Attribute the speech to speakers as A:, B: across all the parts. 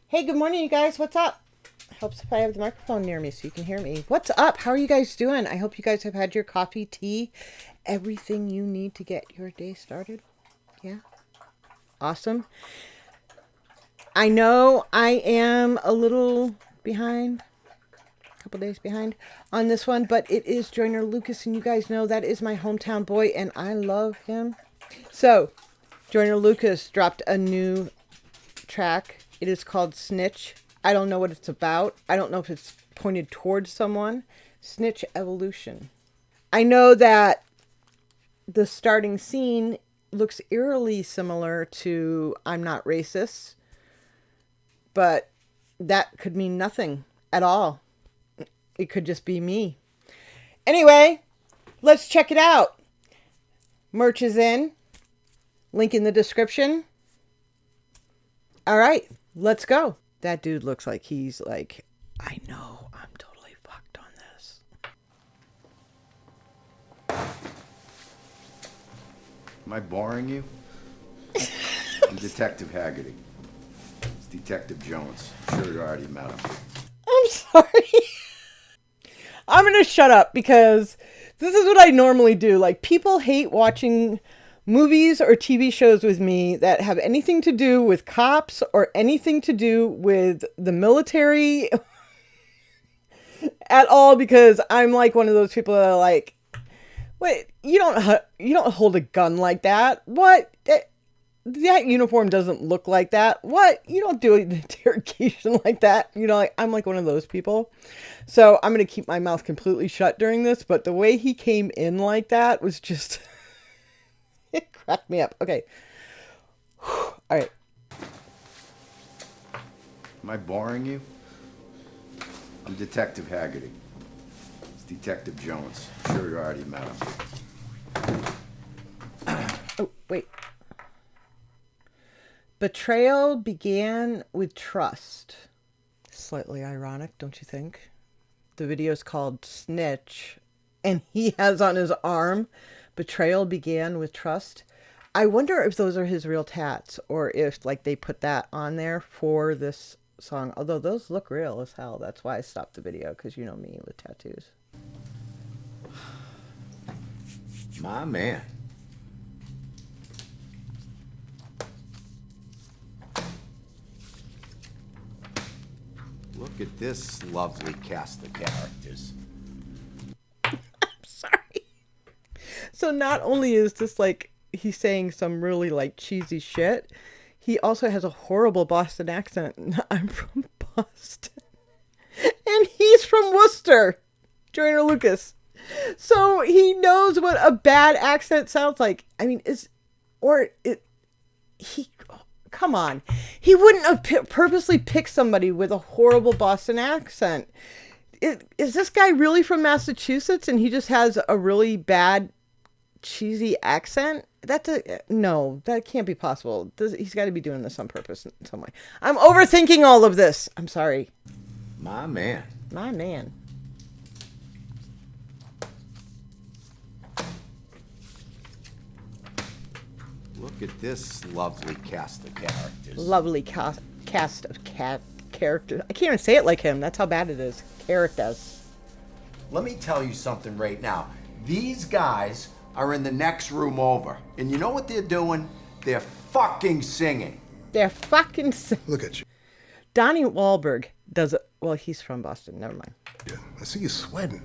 A: Hey, good morning, you guys. What's up? Helps if I have the microphone near me so you can hear me. What's up? How are you guys doing? I hope you guys have had your coffee, tea, everything you need to get your day started. Yeah. Awesome. I know I am a little behind, a couple days behind on this one, but it is Joyner Lucas, and you guys know that is my hometown boy, and I love him. So, Joyner Lucas dropped a new track. It is called Snitch. I don't know what it's about. I don't know if it's pointed towards someone. Snitch Evolution. I know that the starting scene looks eerily similar to I'm Not Racist, but that could mean nothing at all. It could just be me. Anyway, let's check it out. Merch is in. Link in the description. All right, let's go. That dude looks like he's like, I know I'm totally fucked on this.
B: Am I boring you? I'm Detective Haggerty. It's Detective Jones. I'm sure you already met him.
A: I'm sorry. I'm going to shut up because this is what I normally do. Like, people hate watching movies or TV shows with me that have anything to do with cops or anything to do with the military at all, because I'm like one of those people that are like, wait, you don't hold a gun like that. What? That uniform doesn't look like that. What? You don't do an interrogation like that. You know, like, I'm like one of those people. So I'm going to keep my mouth completely shut during this, but the way he came in like that was just it cracked me up. Okay. All right.
B: Am I boring you? I'm Detective Haggerty. It's Detective Jones. I'm sure you already met him.
A: Oh, wait. Betrayal began with trust. Slightly ironic, don't you think? The video is called Snitch, and he has on his arm, betrayal began with trust. I wonder if those are his real tats, or if like they put that on there for this song. Although those look real as hell. That's why I stopped the video, because you know me with tattoos.
B: My man. Look at this lovely cast of characters.
A: I'm sorry. So not only is this like he's saying some really like cheesy shit, he also has a horrible Boston accent. I'm from Boston. And he's from Worcester. Joyner Lucas. So he knows what a bad accent sounds like. I mean, come on. He wouldn't have purposely picked somebody with a horrible Boston accent. Is this guy really from Massachusetts and he just has a really bad, cheesy accent? No, that can't be possible. He's got to be doing this on purpose in some way. I'm overthinking all of this. I'm sorry.
B: My man.
A: My man.
B: Look at this lovely cast of characters.
A: Lovely cast of characters. I can't even say it like him. That's how bad it is. Characters.
B: Let me tell you something right now. These guys are in the next room over. And you know what they're doing? They're fucking singing.
A: They're fucking singing.
C: Look at you.
A: Donnie Wahlberg does it. Well, he's from Boston. Never mind.
C: Yeah, I see you sweating.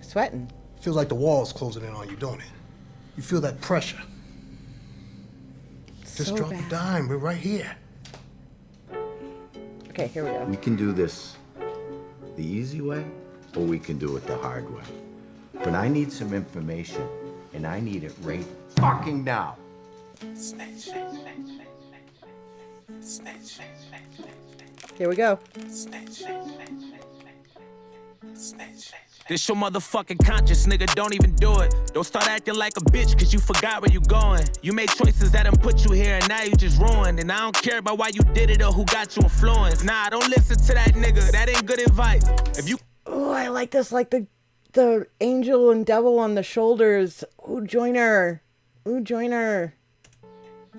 A: Sweating.
C: Feels like the wall's closing in on you, don't it? You feel that pressure. Just
A: So
C: drop
A: bad.
C: a dime. We're right here.
A: Okay, here we go.
B: We can do this the easy way, or we can do it the hard way. But I need some information, and I need it right fucking now.
D: Snitch. Snitch.
A: Here we go.
D: Snitch. Snitch. This your motherfucking conscience, nigga, don't even do it. Don't start acting like a bitch, cause you forgot where you going. You made choices that done put you here, and now you just ruined. And I don't care about why you did it or who got you influenced. Nah, don't listen to that nigga, that ain't good advice. If you...
A: Oh, I like this, like the angel and devil on the shoulders. Ooh, Joyner. Ooh, Joyner.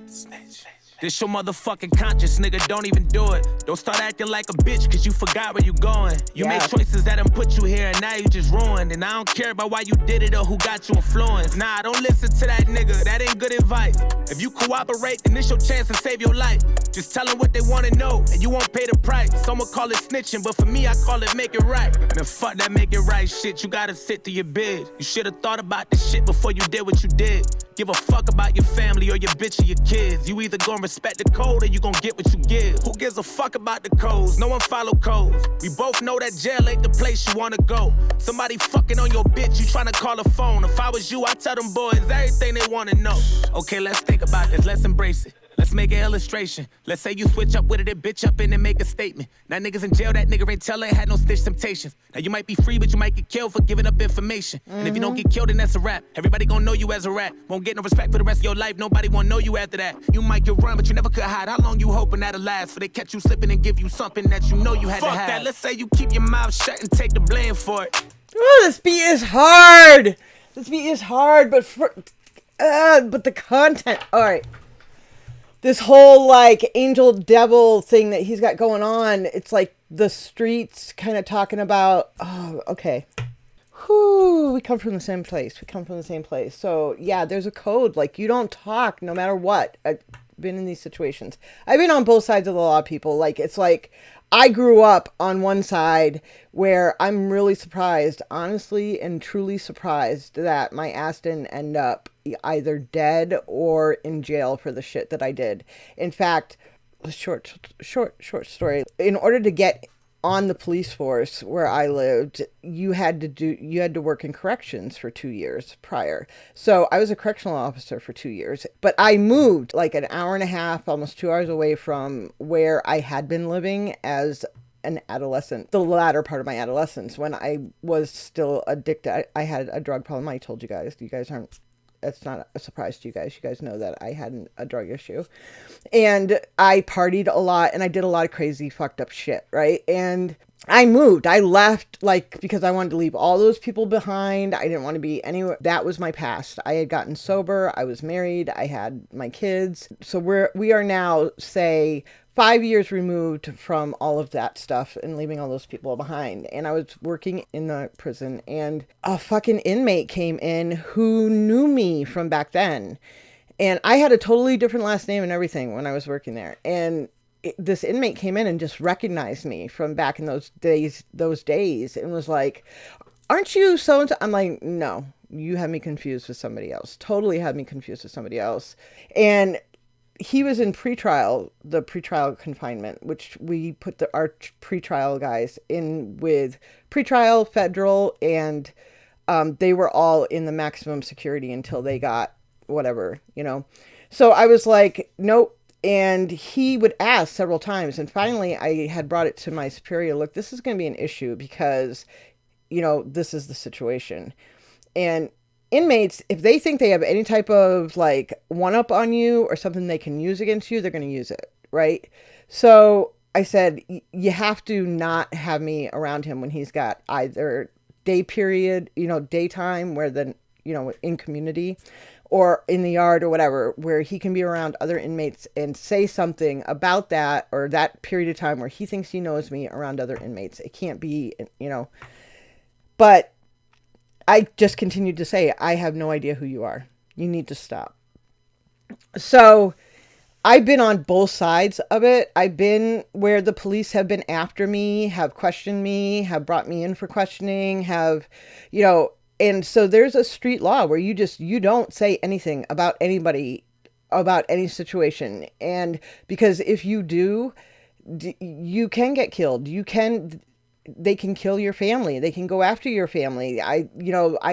D: Snitch. This your motherfucking conscience, nigga, don't even do it. Don't start acting like a bitch, cause you forgot where you going. You made choices that done put you here, and now you just ruined. And I don't care about why you did it or who got you influenced. Nah, don't listen to that nigga, that ain't good advice. If you cooperate, then it's your chance to save your life. Just tell them what they wanna know, and you won't pay the price. Someone call it snitching, but for me, I call it make it right. Man, fuck that make it right shit, you gotta sit to your bed. You should've thought about this shit before you did what you did. Give a fuck about your family or your bitch or your kids. You either gonna respect the code or you gonna get what you give. Who gives a fuck about the codes? No one follow codes. We both know that jail ain't the place you wanna go. Somebody fucking on your bitch, you tryna call a phone. If I was you, I'd tell them boys everything they wanna know. Okay, let's think about this, let's embrace it. Let's make an illustration. Let's say you switch up with it and bitch up and then make a statement. Now niggas in jail, that nigga ain't tell ain't had no stitch temptations. Now you might be free, but you might get killed for giving up information. And if you don't get killed, then that's a rap. Everybody gonna know you as a rat. Won't get no respect for the rest of your life. Nobody won't know you after that. You might get run, but you never could hide. How long you hoping that'll last? For they catch you slipping and give you something that you know you had to have. Fuck that, let's say you keep your mouth shut and take the blame for it.
A: Oh, this beat is hard. This beat is hard, but the content. All right. This whole like angel devil thing that he's got going on, it's like the streets kind of talking about, oh, okay. Whew, we come from the same place. We come from the same place. So yeah, there's a code. Like you don't talk no matter what. I've been in these situations. I've been on both sides of the law, people. Like it's like I grew up on one side where I'm really surprised, honestly and truly surprised that my ass didn't end up either dead or in jail for the shit that I did. In fact, a short story. In order to get on the police force where I lived, you had to work in corrections for 2 years prior. So I was a correctional officer for 2 years, but I moved like an hour and a half, almost 2 hours away from where I had been living as an adolescent, the latter part of my adolescence, when I was still addicted. I had a drug problem. I told you guys aren't, it's not a surprise to you guys. You guys know that I had a drug issue, and I partied a lot and I did a lot of crazy fucked up shit. Right. And I moved, I left like, because I wanted to leave all those people behind. I didn't want to be anywhere. That was my past. I had gotten sober. I was married. I had my kids. So we are now, say, 5 years removed from all of that stuff and leaving all those people behind. And I was working in the prison, and a fucking inmate came in who knew me from back then. And I had a totally different last name and everything when I was working there. And this inmate came in and just recognized me from back in those days, and was like, "Aren't you so-and-so?" I'm like, "No, you had me confused with somebody else. Totally had me confused with somebody else." And he was in the pretrial confinement, which we put our pretrial guys in with pretrial, federal, and they were all in the maximum security until they got whatever, So I was like, nope. And he would ask several times. And finally, I had brought it to my superior. Look, this is going to be an issue because, this is the situation. And inmates, if they think they have any type of like one up on you or something they can use against you, they're going to use it. Right. So I said, you have to not have me around him when he's got either day period, daytime where in community or in the yard or whatever, where he can be around other inmates and say something about that or that period of time where he thinks he knows me around other inmates. It can't be, but I just continued to say, I have no idea who you are. You need to stop. So I've been on both sides of it. I've been where the police have been after me, have questioned me, have brought me in for questioning, and so there's a street law where you don't say anything about anybody, about any situation. And because if you do, you can get killed. They can kill your family. They can go after your family. I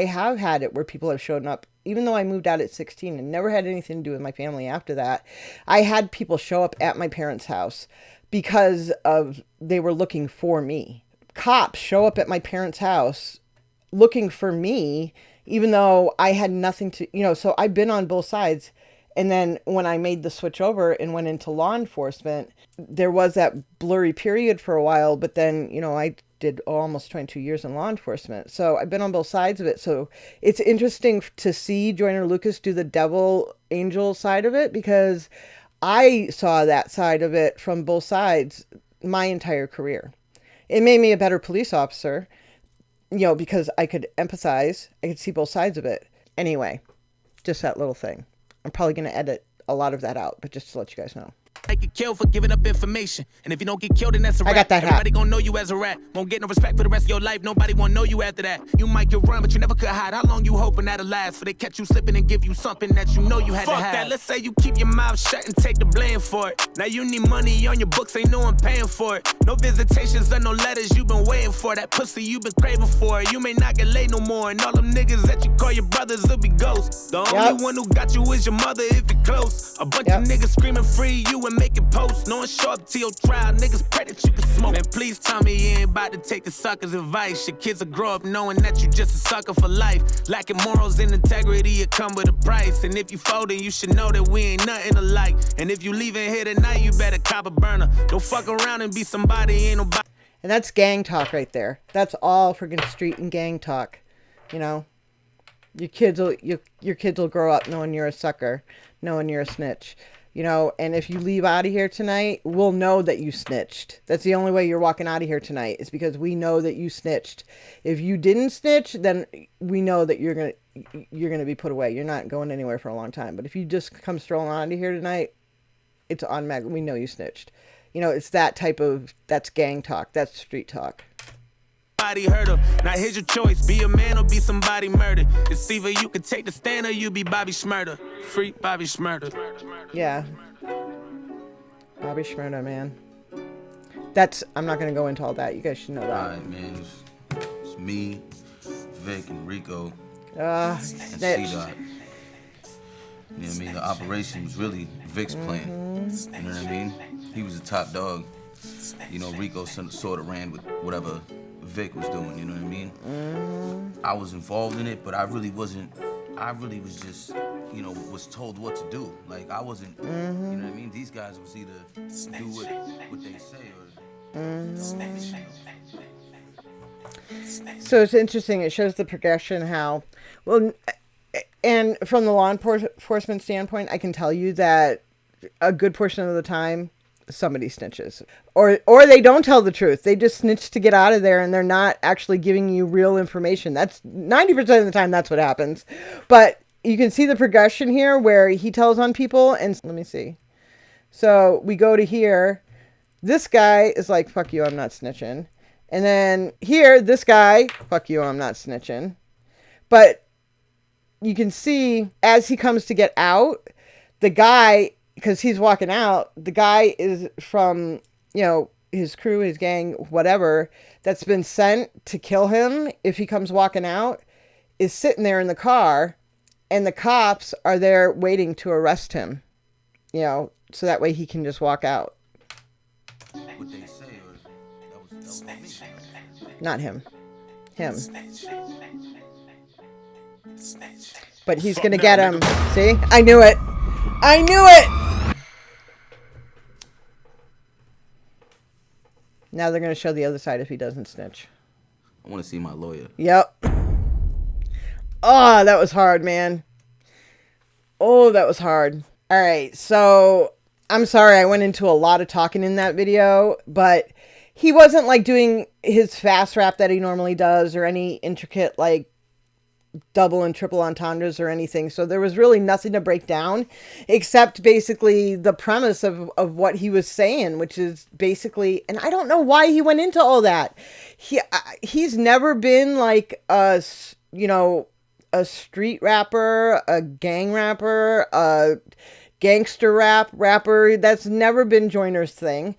A: have had it where people have shown up, even though I moved out at 16 and never had anything to do with my family after that. I had people show up at my parents' house because they were looking for me. Cops show up at my parents' house looking for me, even though I had nothing to, so I've been on both sides. And then when I made the switch over and went into law enforcement, there was that blurry period for a while, but then, I did almost 22 years in law enforcement. So I've been on both sides of it. So it's interesting to see Joyner Lucas do the devil angel side of it, because I saw that side of it from both sides my entire career. It made me a better police officer, you know, because I could empathize. I could see both sides of it. Anyway, just that little thing. I'm probably going to edit a lot of that out, but just to let you guys know.
D: I get killed for giving up information. And if you don't get killed, then that's a
A: I
D: rap.
A: got that hat.
D: Everybody gonna know you as a rat. Won't get no respect for the rest of your life. Nobody won't know you after that. You might get run, but you never could hide. How long you hoping that'll last? For they catch you slipping and give you something that you know you had to have. Fuck that, let's say you keep your mouth shut and take the blame for it. Now you need money on your books, ain't no one paying for it. No visitations or no letters you've been waiting for. That pussy you've been craving for. You may not get laid no more. And all them niggas that you call your brothers will be ghosts. The only one who got you is your mother if you're close. A bunch of niggas screaming free you and making posts. No one show up to your trial, niggas pray that you can smoke. Man, please tell me you ain't about to take a sucker's advice. Your kids will grow up knowing that you just a sucker for life. Lacking morals and integrity, it come with a price. And if you folding, you should know that we ain't nothing alike. And if you leaving here tonight, you better cop a burner. Don't fuck around and be somebody, ain't nobody.
A: And that's gang talk right there. That's all friggin' street and gang talk. You know, your kids will grow up knowing you're a sucker, knowing you're a snitch. You know, and if you leave out of here tonight, we'll know that you snitched. That's the only way you're walking out of here tonight, is because we know that you snitched. If you didn't snitch, then we know that you're gonna be put away. You're not going anywhere for a long time. But if you just come strolling out of here tonight, it's automatic. We know you snitched. You know, it's that type of, that's gang talk. That's street talk.
D: Heard him. Now here's your choice. Be a man or be somebody murdered. It's either you can take the stand or you be Bobby Shmurda. Free Bobby Shmurda.
A: Yeah. Bobby Shmurda, man. That's, I'm not going to go into all that. You guys should know that.
E: Alright, man. It's me, Vic, and Rico.
A: And
E: C-Dot. You know what I mean? The operation was really Vic's plan. You know what I mean? He was the top dog. You know, Rico sort of ran with whatever Vic was doing, you know what I mean? I was involved in it, but I really wasn't. I really was just, you know, was told what to do. Like, I wasn't, you know what I mean? These guys was either do what they say or...
A: So it's interesting. It shows the progression how, well, and from the law enforcement standpoint, I can tell you that a good portion of the time, somebody snitches, or they don't tell the truth. They just snitch to get out of there, and they're not actually giving you real information. That's 90% of the time. That's what happens. But you can see the progression here where he tells on people, and let me see. So we go to here. This guy is like, fuck you, I'm not snitching. And then here, this guy, fuck you, I'm not snitching. But you can see as he comes to get out, the guy, because he's walking out, the guy is from, you know, his crew, his gang, whatever, that's been sent to kill him if he comes walking out, is sitting there in the car, and the cops are there waiting to arrest him, you know, so that way he can just walk out.
E: What they say, or that was me.
A: Not him. Him. But he's gonna get him. See? I knew it. I knew it! Now they're going to show the other side if he doesn't snitch.
E: I want to see my lawyer.
A: Yep. Oh, that was hard, man. Oh, that was hard. All right, so I'm sorry I went into a lot of talking in that video, but he wasn't like doing his fast rap that he normally does or any intricate like double and triple entendres or anything. So there was really nothing to break down except basically the premise of what he was saying, which is basically, and I don't know why he went into all that. He's never been like a, you know, a street rapper, a gang rapper, a gangster rapper. That's never been Joyner's thing.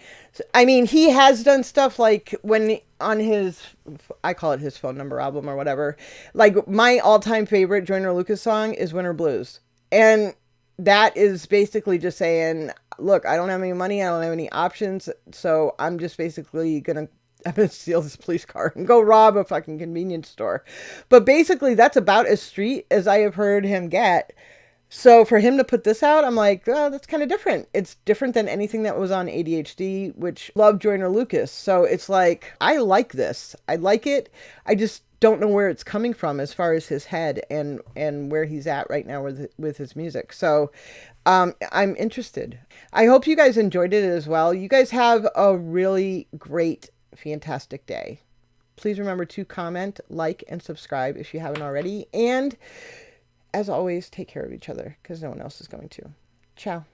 A: I mean, he has done stuff like when on his, I call it his phone number album or whatever. Like my all-time favorite Joyner Lucas song is Winter Blues. And that is basically just saying, look, I don't have any money. I don't have any options. So I'm just basically I'm going to steal this police car and go rob a fucking convenience store. But basically that's about as street as I have heard him get. So for him to put this out, I'm like, oh, that's kind of different. It's different than anything that was on ADHD, which loved Joyner Lucas. So it's like, I like this. I like it. I just don't know where it's coming from as far as his head and where he's at right now with his music. So I'm interested. I hope you guys enjoyed it as well. You guys have a really great, fantastic day. Please remember to comment, like, and subscribe if you haven't already. And as always, take care of each other because no one else is going to. Ciao.